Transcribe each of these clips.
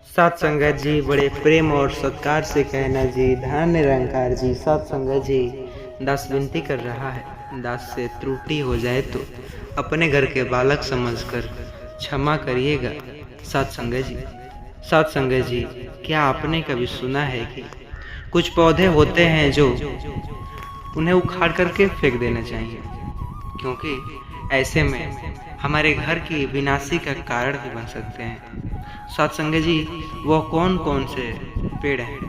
सात संगत जी बड़े प्रेम और सत्कार से कहना जी। धन निरंकार जी। सात संगत जी दास विनती कर रहा है, दास से त्रुटि हो जाए तो अपने घर के बालक समझकर क्षमा करिएगा। सात संगत जी, सात संगत जी, क्या आपने कभी सुना है कि कुछ पौधे होते हैं जो उन्हें उखाड़ करके फेंक देना चाहिए, क्योंकि ऐसे में हमारे घर की विनाशी का कारण भी बन सकते हैं। सत्संग जी, वो कौन कौन से पेड़ हैं?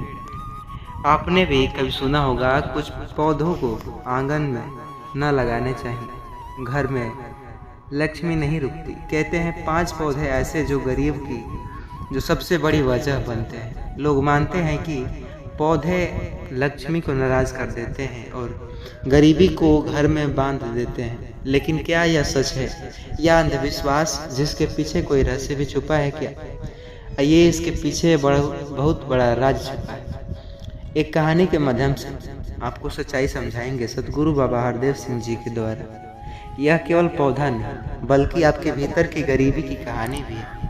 आपने भी कभी सुना होगा कुछ पौधों को आंगन में न लगाने चाहिए, घर में लक्ष्मी नहीं रुकती। कहते हैं 5 पौधे ऐसे जो गरीब की जो सबसे बड़ी वजह बनते हैं। लोग मानते हैं कि पौधे लक्ष्मी को नाराज कर देते हैं और गरीबी को घर में बांध देते हैं, लेकिन क्या यह सच है या अंधविश्वास जिसके पीछे कोई रहस्य भी छुपा है? क्या ये इसके पीछे बहुत बड़ा राज छुपा है। एक कहानी के माध्यम से आपको सच्चाई समझाएंगे सतगुरु बाबा हरदेव सिंह जी के द्वारा। यह केवल पौधा नहीं बल्कि आपके भीतर की गरीबी की कहानी भी है।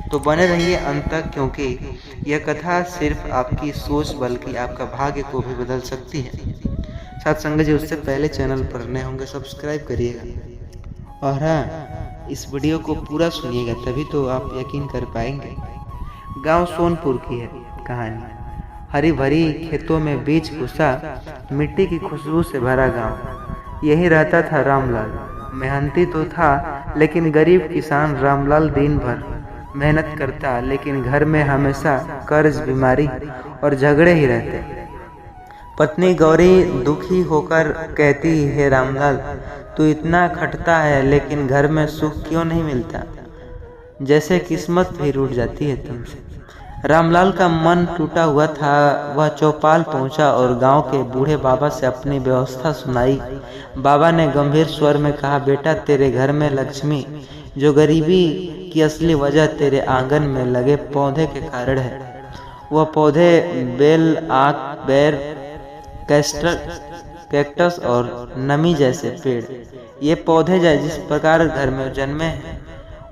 तो बने रहिए अंत तक, क्योंकि यह कथा सिर्फ आपकी सोच बल्कि आपका भाग्य को भी बदल सकती है। सत्संग जी, उससे पहले चैनल पर नए होंगे सब्सक्राइब करिएगा और हाँ, इस वीडियो को पूरा सुनिएगा, तभी तो आप यकीन कर पाएंगे। गांव सोनपुर की है कहानी। हरी भरी खेतों में बीज घुसा, मिट्टी की खुशबू से भरा गांव। यही रहता था रामलाल। मेहनती तो था लेकिन गरीब किसान रामलाल दिन भर मेहनत करता, लेकिन घर में हमेशा कर्ज, बीमारी और झगड़े ही रहते। पत्नी गौरी दुखी होकर कहती, हे रामलाल, तू इतना खटता है लेकिन घर में सुख क्यों नहीं मिलता? जैसे किस्मत भी रूठ जाती है तुमसे। रामलाल का मन टूटा हुआ था। वह चौपाल पहुंचा और गांव के बूढ़े बाबा से अपनी व्यवस्था सुनाई। बाबा ने गंभीर स्वर में कहा, बेटा, तेरे घर में लक्ष्मी जो गरीबी की असली वजह तेरे आंगन में लगे पौधे के कारण है। वह पौधे बेल, आक, बेर, कैक्टस और नमी जैसे पेड़। ये पौधे जिस प्रकार घर में जन्मे हैं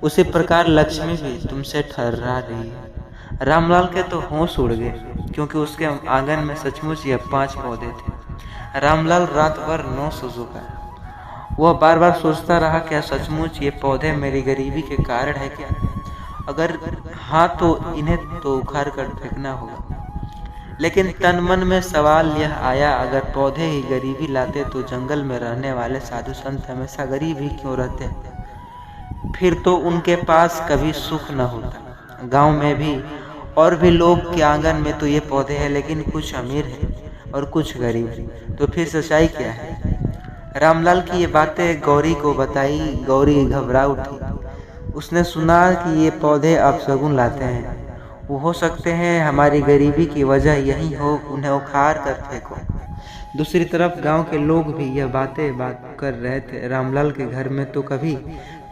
उसी प्रकार लक्ष्मी भी तुमसे ठहरा रही है। रामलाल के तो होश उड़ गए, क्योंकि उसके आंगन में सचमुच यह 5 पौधे थे। रामलाल रात भर न सो सका। वह बार बार सोचता रहा, क्या सचमुच ये पौधे मेरी गरीबी के कारण है क्या? अगर हाँ तो इन्हें तो उखाड़ कर फेंकना होगा। लेकिन तन मन में सवाल यह आया, अगर पौधे ही गरीबी लाते तो जंगल में रहने वाले साधु संत हमेशा गरीब ही क्यों रहते? फिर तो उनके पास कभी सुख न होता। गांव में भी और भी लोग के आंगन में तो ये पौधे हैं, लेकिन कुछ अमीर हैं और कुछ गरीब। तो फिर सच्चाई क्या है? रामलाल की ये बातें गौरी को बताई। गौरी घबरा उठी। उसने सुना कि ये पौधे अपशगुन लाते हैं। वो हो सकते हैं हमारी गरीबी की वजह यही हो, उन्हें उखाड़ कर फेंको। दूसरी तरफ गांव के लोग भी यह बात कर रहे थे, रामलाल के घर में तो कभी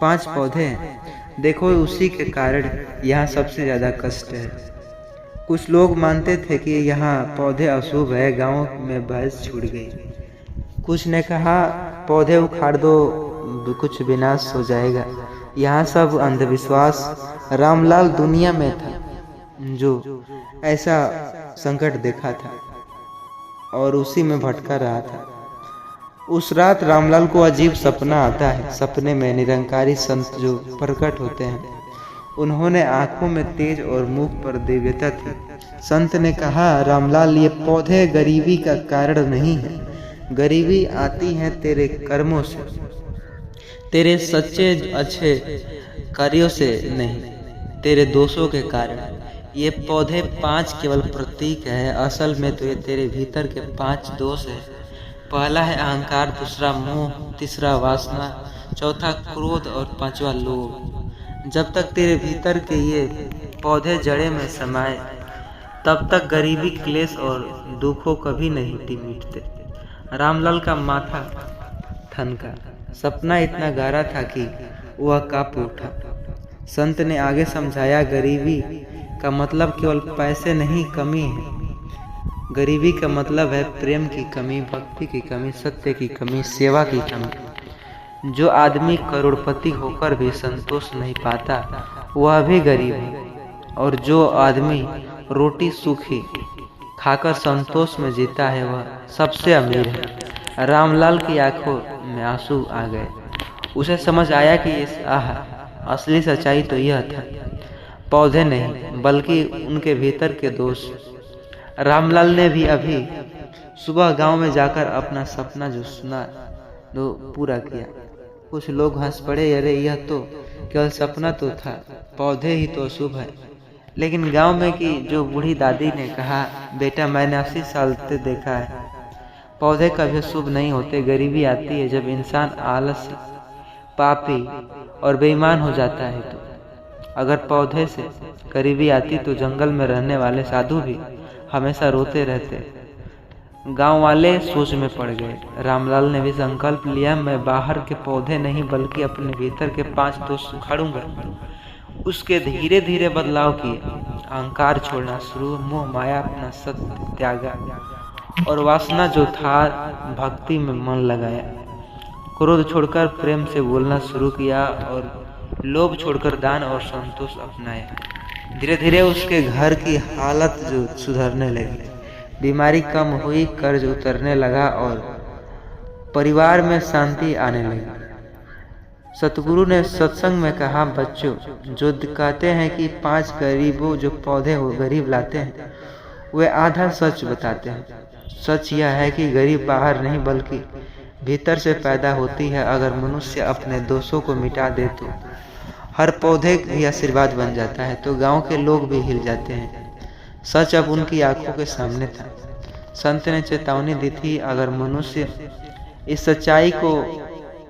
5 पौधे हैं, देखो उसी के कारण यहाँ सबसे ज़्यादा कष्ट है। कुछ लोग मानते थे कि यहाँ पौधे अशुभ है। गांव में बहस छूट गई। कुछ ने कहा पौधे उखाड़ दो, कुछ विनाश हो जाएगा। यहाँ सब अंधविश्वास। रामलाल दुनिया में था जो ऐसा संकट देखा था और उसी में भटका रहा था। उस रात रामलाल को अजीब सपना आता है। सपने में निरंकारी संत जो प्रकट होते हैं, उन्होंने आंखों में तेज और मुख पर दिव्यता थी। संत ने कहा, रामलाल, ये पौधे गरीबी का कारण नहीं है। गरीबी आती है तेरे कर्मों से, तेरे सच्चे अच्छे कार्यों से नहीं, तेरे दोषों के कारण। ये पौधे 5 केवल प्रतीक है, असल में तो ये तेरे भीतर के 5 दोष है। पहला है अहंकार, दूसरा मोह, तीसरा वासना, चौथा क्रोध और 5वां लोभ। जब तक तेरे भीतर के ये पौधे जड़े में समाये, तब तक गरीबी, क्लेश और दुखों कभी नहीं मिटते। रामलाल का माथा ठनका। सपना इतना गहरा था कि वह कांप उठा। संत ने आगे समझाया, गरीबी का मतलब केवल पैसे नहीं, कमी है। गरीबी का मतलब है प्रेम की कमी, भक्ति की कमी, सत्य की कमी, सेवा की कमी। जो आदमी करोड़पति होकर भी संतोष नहीं पाता, वह भी गरीब है। और जो आदमी रोटी सूखी खाकर संतोष में जीता है वह सबसे अमीर है। रामलाल की आंखों में आंसू आ गए। उसे समझ आया कि असली सच्चाई तो यह था, पौधे नहीं बल्कि उनके भीतर के दोस्त। रामलाल ने भी अभी सुबह गांव में जाकर अपना सपना जो सुना वो पूरा किया। कुछ लोग हंस पड़े, अरे यह तो केवल सपना तो था, पौधे ही तो अशुभ है। लेकिन गांव में की जो बूढ़ी दादी ने कहा, बेटा मैंने 80 साल से देखा है, पौधे कभी शुभ नहीं होते। गरीबी आती है जब इंसान आलसी, पापी और बेईमान हो जाता है। तो अगर पौधे से गरीबी आती तो जंगल में रहने वाले साधु भी हमेशा रोते रहते। गांव वाले सोच में पड़ गए। रामलाल ने भी संकल्प लिया, मैं बाहर के पौधे नहीं बल्कि अपने भीतर के 5 दोस्त उखाड़ूंगा। उसके धीरे धीरे बदलाव किए, अहंकार छोड़ना शुरू, मोह माया अपना सत्य त्यागा और वासना जो था भक्ति में मन लगाया। क्रोध छोड़कर प्रेम से बोलना शुरू किया और लोभ छोड़कर दान और संतोष अपनाया। धीरे धीरे उसके घर की हालत जो सुधरने लगी, बीमारी कम हुई, कर्ज उतरने लगा और परिवार में शांति आने लगी। सतगुरु ने सत्संग में कहा, बच्चों जो कहते हैं कि 5 गरीबों जो पौधे हो गरीब लाते हैं, वे आधा सच बताते हैं। सच यह है कि गरीब बाहर नहीं बल्कि भीतर से पैदा होती है। अगर मनुष्य अपने दोषों को मिटा दे तो हर पौधे भी आशीर्वाद बन जाता है। तो गांव के लोग भी हिल जाते हैं। सच अब उनकी आंखों के सामने था। संत ने चेतावनी दी थी, अगर मनुष्य इस सच्चाई को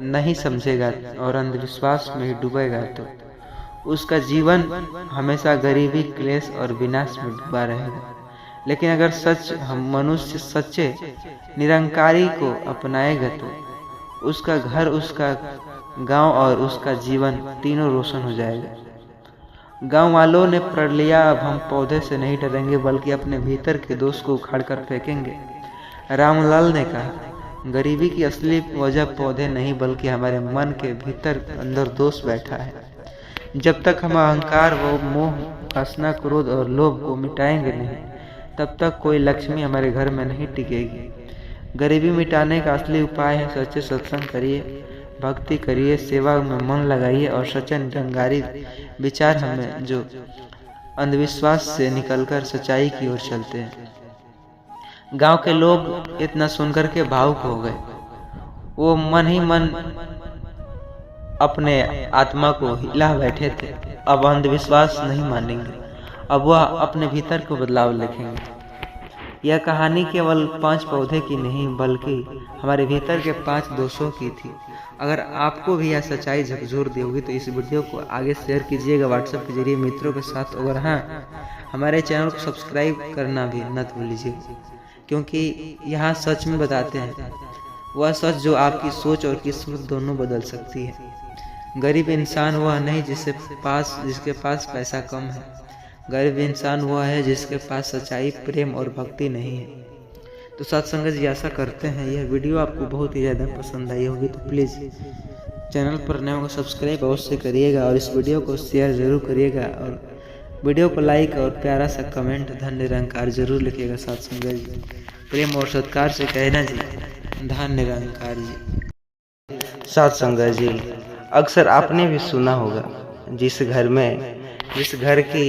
नहीं समझेगा और अंधविश्वास में ही डूबेगा तो उसका जीवन हमेशा गरीबी, क्लेश और विनाश में डूबा रहेगा। लेकिन अगर मनुष्य सच्चे निरंकारी को अपनाएगा तो उसका घर, उसका गांव और उसका जीवन तीनों रोशन हो जाएगा। गांव वालों ने प्रण लिया, अब हम पौधे से नहीं डरेंगे बल्कि अपने भीतर के दोष को उखाड़ कर फेंकेंगे। रामलाल ने कहा, गरीबी की असली वजह पौधे नहीं बल्कि हमारे मन के भीतर अंदर दोष बैठा है। जब तक हम अहंकार व मोह, वासना, क्रोध और लोभ को मिटाएंगे नहीं, तब तक कोई लक्ष्मी हमारे घर में नहीं टिकेगी। गरीबी मिटाने का असली उपाय है सच्चे सत्संग करिए, भक्ति करिए, सेवा में मन लगाइए और सच्चे निरंकारी विचार हमें जो अंधविश्वास से निकलकर सच्चाई की ओर चलते हैं। गांव के लोग इतना सुनकर के भावुक हो गए। वो मन ही मन अपने आत्मा को हिला बैठे थे। अब अंधविश्वास नहीं मानेंगे, अब वह अपने भीतर को बदलाव लिखेंगे। यह कहानी केवल 5 पौधे की नहीं बल्कि हमारे भीतर के 5 दोषों की थी। अगर आपको भी यह सच्चाई झकझोर दी होगी तो इस वीडियो को आगे शेयर कीजिएगा व्हाट्सएप के जरिए मित्रों के साथ। और हाँ, हमारे चैनल को सब्सक्राइब करना भी न भूलिएगा, क्योंकि यहाँ सच में बताते हैं वह सच जो आपकी सोच और किस्मत दोनों बदल सकती है। गरीब इंसान वह नहीं जिसके पास पैसा कम है। गरीब इंसान वह है जिसके पास सच्चाई, प्रेम और भक्ति नहीं है। तो सत्संग जी आशा करते हैं यह वीडियो आपको बहुत ही ज़्यादा पसंद आई होगी। तो प्लीज़ चैनल पर नए हो सब्सक्राइब अवश्य करिएगा और इस वीडियो को शेयर ज़रूर करिएगा और वीडियो को लाइक और प्यारा सा कमेंट धन निरंकार जरूर लिखिएगा। सत्संग जी प्रेम और सत्कार से कहना जी, धन निरंकार जी। सत्संग जी, अक्सर आपने भी सुना होगा, जिस घर की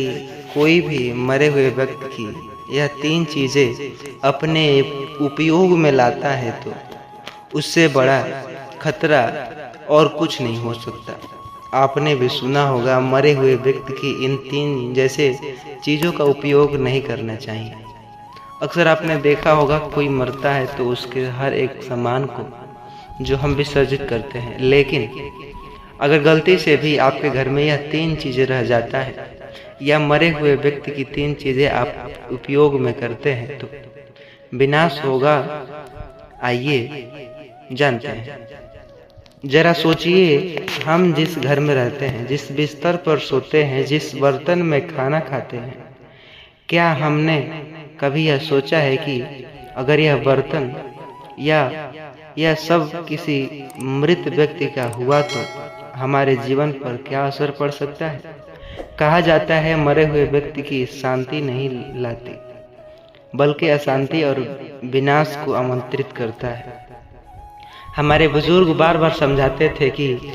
कोई भी मरे हुए व्यक्ति की यह 3 चीजें अपने उपयोग में लाता है तो उससे बड़ा खतरा और कुछ नहीं हो सकता। आपने भी सुना होगा, मरे हुए व्यक्ति की इन 3 जैसे चीज़ों का उपयोग नहीं करना चाहिए। अक्सर आपने देखा होगा, कोई मरता है तो उसके हर एक सामान को जो हम विसर्जित करते हैं, लेकिन अगर गलती से भी आपके घर में यह 3 चीज़ें रह जाता है या मरे हुए व्यक्ति की 3 चीज़ें आप उपयोग में करते हैं तो विनाश होगा। आइए जानते हैं। जरा सोचिए, हम जिस घर में रहते हैं, जिस बिस्तर पर सोते हैं, जिस बर्तन में खाना खाते हैं, क्या हमने कभी यह सोचा है कि अगर यह बर्तन या यह सब किसी मृत व्यक्ति का हुआ तो हमारे जीवन पर क्या असर पड़ सकता है? कहा जाता है मरे हुए व्यक्ति की शांति नहीं लाती, बल्कि अशांति और विनाश को आमंत्रित करता है। हमारे बुजुर्ग बार बार समझाते थे कि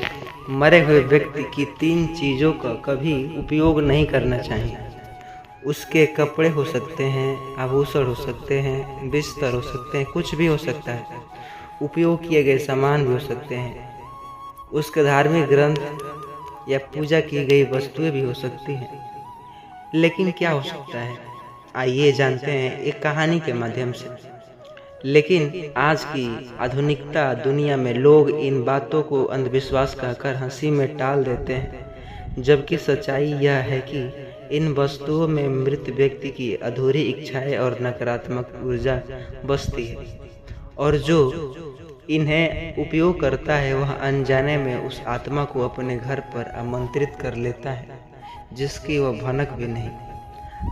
मरे हुए व्यक्ति की 3 चीज़ों का कभी उपयोग नहीं करना चाहिए। उसके कपड़े हो सकते हैं, आभूषण हो सकते हैं, बिस्तर हो सकते हैं, कुछ भी हो सकता है। उपयोग किए गए सामान भी हो सकते हैं। उसके धार्मिक ग्रंथ या पूजा की गई वस्तुएं भी हो सकती हैं। लेकिन क्या हो सकता है, आइए जानते हैं एक कहानी के माध्यम से। लेकिन आज की आधुनिकता दुनिया में लोग इन बातों को अंधविश्वास कहकर हंसी में टाल देते हैं, जबकि सच्चाई यह है कि इन वस्तुओं में मृत व्यक्ति की अधूरी इच्छाएं और नकारात्मक ऊर्जा बसती है, और जो इन्हें उपयोग करता है वह अनजाने में उस आत्मा को अपने घर पर आमंत्रित कर लेता है जिसकी वह भनक भी नहीं।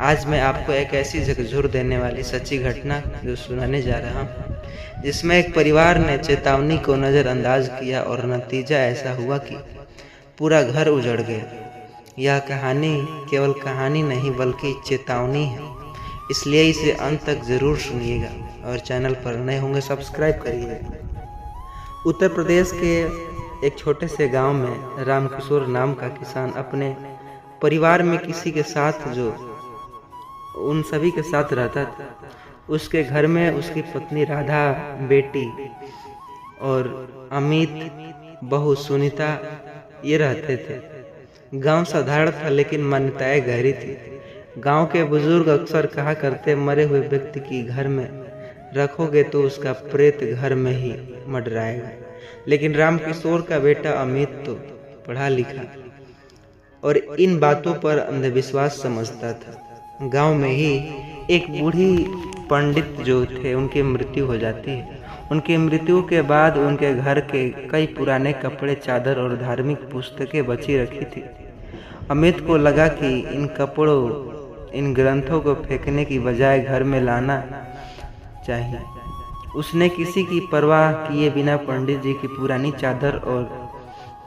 आज मैं आपको एक ऐसी झकझोर देने वाली सच्ची घटना जो सुनाने जा रहा हूँ, जिसमें एक परिवार ने चेतावनी को नज़रअंदाज किया और नतीजा ऐसा हुआ कि पूरा घर उजड़ गया। यह कहानी केवल कहानी नहीं बल्कि चेतावनी है, इसलिए इसे अंत तक ज़रूर सुनिएगा और चैनल पर नए होंगे सब्सक्राइब करिएगा। उत्तर प्रदेश के एक छोटे से गांव में रामकिशोर नाम का किसान अपने परिवार में किसी के साथ जो उन सभी के साथ रहता था। उसके घर में उसकी पत्नी राधा, बेटी और अमित, बहू सुनीता ये रहते थे। गांव साधारण था लेकिन मान्यताएं गहरी थी। गांव के बुजुर्ग अक्सर कहा करते, मरे हुए व्यक्ति की घर में रखोगे तो उसका प्रेत घर में ही मंडराएगा। लेकिन रामकिशोर का बेटा अमित तो पढ़ा लिखा और इन बातों पर अंधविश्वास समझता था। गांव में ही एक बूढ़ी पंडित जो थे उनकी मृत्यु हो जाती है। उनकी मृत्यु के बाद उनके घर के कई पुराने कपड़े, चादर और धार्मिक पुस्तकें बची रखी थी। अमित को लगा कि इन कपड़ों, इन ग्रंथों को फेंकने की बजाय घर में लाना चाहिए। उसने किसी की परवाह किए बिना पंडित जी की पुरानी चादर और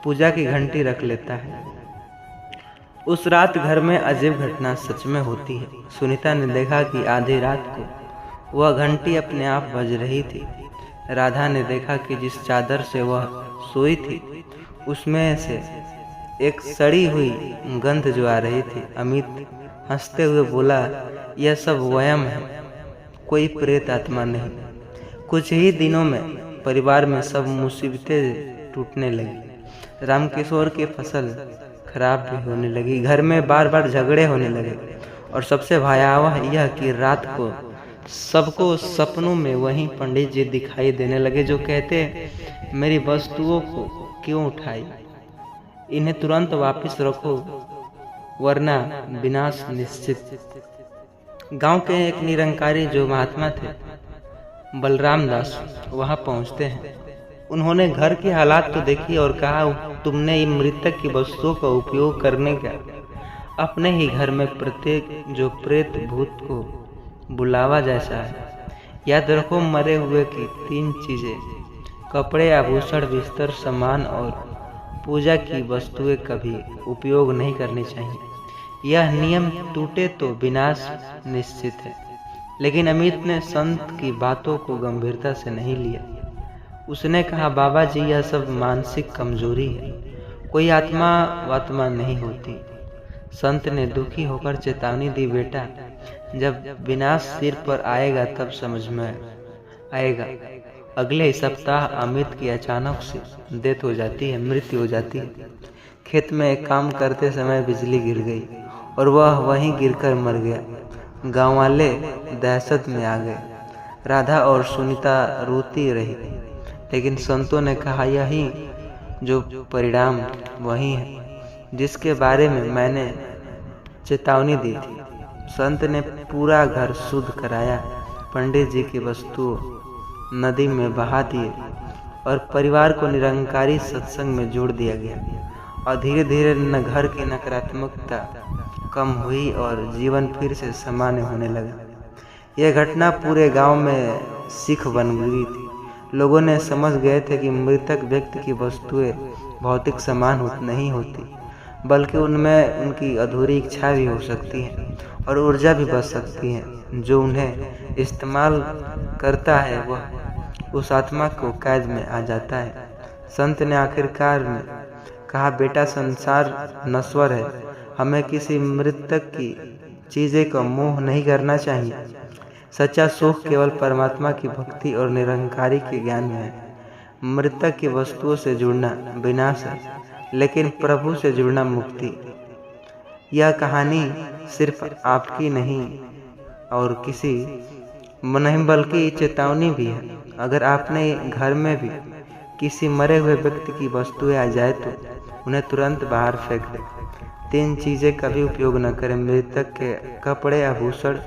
पूजा की घंटी रख लेता है। उस रात घर में अजीब घटना सच में होती है। सुनीता ने देखा कि आधी रात को वह घंटी अपने आप बज रही थी। राधा ने देखा कि जिस चादर से वह सोई थी उसमें से एक सड़ी हुई गंध जो आ रही थी। अमित हंसते हुए बोला, यह सब वहम है, कोई प्रेत आत्मा नहीं। कुछ ही दिनों में परिवार में सब मुसीबतें टूटने लगी। रामकिशोर की फसल खराब भी होने लगी, घर में बार बार झगड़े होने लगे और सबसे भयावह यह कि रात को सबको सपनों में वही पंडित जी दिखाई देने लगे जो कहते, मेरी वस्तुओं को क्यों उठाई, इन्हें तुरंत वापस रखो वरना विनाश निश्चित। गांव के एक निरंकारी जो महात्मा थे, बलराम दास, वहां पहुंचते हैं। उन्होंने घर की हालात तो देखी और कहा, तुमने इन मृतक की वस्तुओं का उपयोग करने का अपने ही घर में प्रत्येक जो प्रेत भूत को बुलावा जैसा है। याद रखो, मरे हुए की 3 चीजें, कपड़े, आभूषण, बिस्तर, सामान और पूजा की वस्तुएं कभी उपयोग नहीं करनी चाहिए। यह नियम टूटे तो विनाश निश्चित है। लेकिन अमित ने संत की बातों को गंभीरता से नहीं लिया। उसने कहा, बाबा जी, यह सब मानसिक कमजोरी है, कोई आत्मा वात्मा नहीं होती। संत ने दुखी होकर चेतावनी दी, बेटा, जब विनाश सिर पर आएगा तब समझ में आएगा। अगले सप्ताह अमित की अचानक से डेथ हो जाती है, मृत्यु हो जाती है। खेत में काम करते समय बिजली गिर गई और वह वहीं गिरकर मर गया। गांव वाले दहशत में आ गए। राधा और सुनीता रोती रही, लेकिन संतों ने कहा, यही जो परिणाम वही है जिसके बारे में मैंने चेतावनी दी थी। संत ने पूरा घर शुद्ध कराया, पंडित जी की वस्तु नदी में बहा दिए और परिवार को निरंकारी सत्संग में जोड़ दिया गया। और धीरे धीरे घर की नकारात्मकता कम हुई और जीवन फिर से सामान्य होने लगा। यह घटना पूरे गांव में सीख बन गई थी। लोगों ने समझ गए थे कि मृतक व्यक्ति की वस्तुएं भौतिक समान नहीं होती, बल्कि उनमें उनकी अधूरी इच्छा भी हो सकती है और ऊर्जा भी बच सकती है। जो उन्हें इस्तेमाल करता है वह उस आत्मा को कैद में आ जाता है। संत ने आखिरकार में कहा, बेटा संसार नश्वर है, हमें किसी मृतक की चीज़ें का मोह नहीं करना चाहिए। सच्चा सुख केवल परमात्मा की भक्ति और निरंकारी के ज्ञान में है। मृतक की वस्तुओं से जुड़ना विनाश है, लेकिन प्रभु से जुड़ना मुक्ति। यह कहानी सिर्फ आपकी नहीं और किसी नहीं बल्कि चेतावनी भी है। अगर आपने घर में भी किसी मरे हुए व्यक्ति की वस्तुएं आ जाए तो उन्हें तुरंत बाहर फेंक दें। 3 चीज़ें कभी उपयोग न करें: मृतक के कपड़े, आभूषण,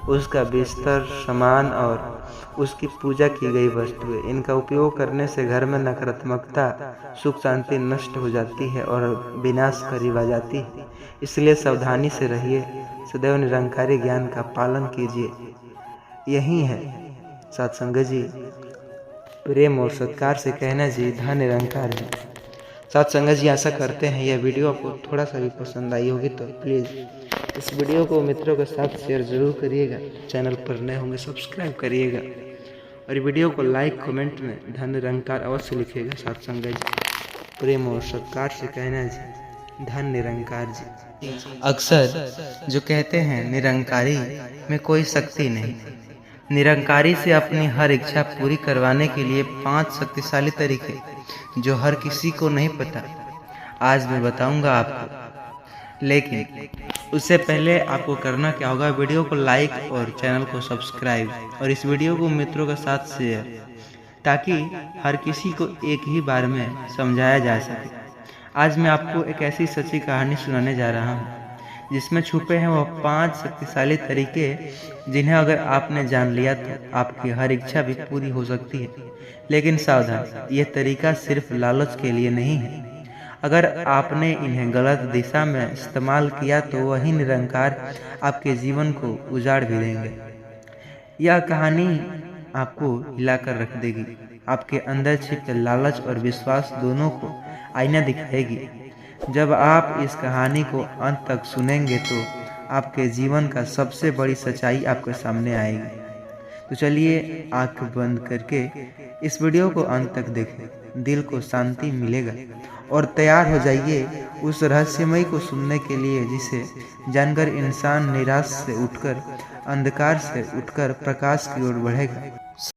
उसका बिस्तर, सामान और उसकी पूजा की गई वस्तुएं। इनका उपयोग करने से घर में नकारात्मकता, सुख शांति नष्ट हो जाती है और विनाश करीब आ जाती है। इसलिए सावधानी से रहिए, सदैव निरंकारी ज्ञान का पालन कीजिए। यही है सत्संग जी। प्रेम और सत्कार से कहना जी, धन निरंकार जी। सत्संग जी, आशा करते हैं यह वीडियो आपको थोड़ा सा भी पसंद आई होगी, तो प्लीज़ इस वीडियो को मित्रों के साथ शेयर ज़रूर करिएगा। चैनल पर नए होंगे सब्सक्राइब करिएगा और वीडियो को लाइक कमेंट में धन निरंकार अवश्य लिखिएगा। सत्संग जी, प्रेम और सत्कार से कहना जी, धन निरंकार जी। अक्सर जो कहते हैं निरंकारी में कोई शक्ति नहीं, निरंकारी से अपनी हर इच्छा पूरी करवाने के लिए 5 शक्तिशाली तरीके जो हर किसी को नहीं पता, आज मैं बताऊंगा आपको। लेकिन उससे पहले आपको करना क्या होगा, वीडियो को लाइक और चैनल को सब्सक्राइब और इस वीडियो को मित्रों के साथ शेयर, ताकि हर किसी को एक ही बार में समझाया जा सके। आज मैं आपको एक ऐसी सच्ची कहानी सुनाने जा रहा हूँ जिसमें छुपे हैं वह 5 शक्तिशाली तरीके, जिन्हें अगर आपने जान लिया तो आपकी हर इच्छा भी पूरी हो सकती है। लेकिन सावधान, यह तरीका सिर्फ लालच के लिए नहीं है। अगर आपने इन्हें गलत दिशा में इस्तेमाल किया तो वही निरंकार आपके जीवन को उजाड़ भी देंगे। यह कहानी आपको हिलाकर रख देगी, आपके अंदर छिपे लालच और विश्वास दोनों को आईना दिखाएगी। जब आप इस कहानी को अंत तक सुनेंगे तो आपके जीवन का सबसे बड़ी सच्चाई आपके सामने आएगी। तो चलिए आंख बंद करके इस वीडियो को अंत तक देखें, दिल को शांति मिलेगा और तैयार हो जाइए उस रहस्यमय को सुनने के लिए जिसे जानकर इंसान निराश से उठकर, अंधकार से उठकर प्रकाश की ओर बढ़ेगा।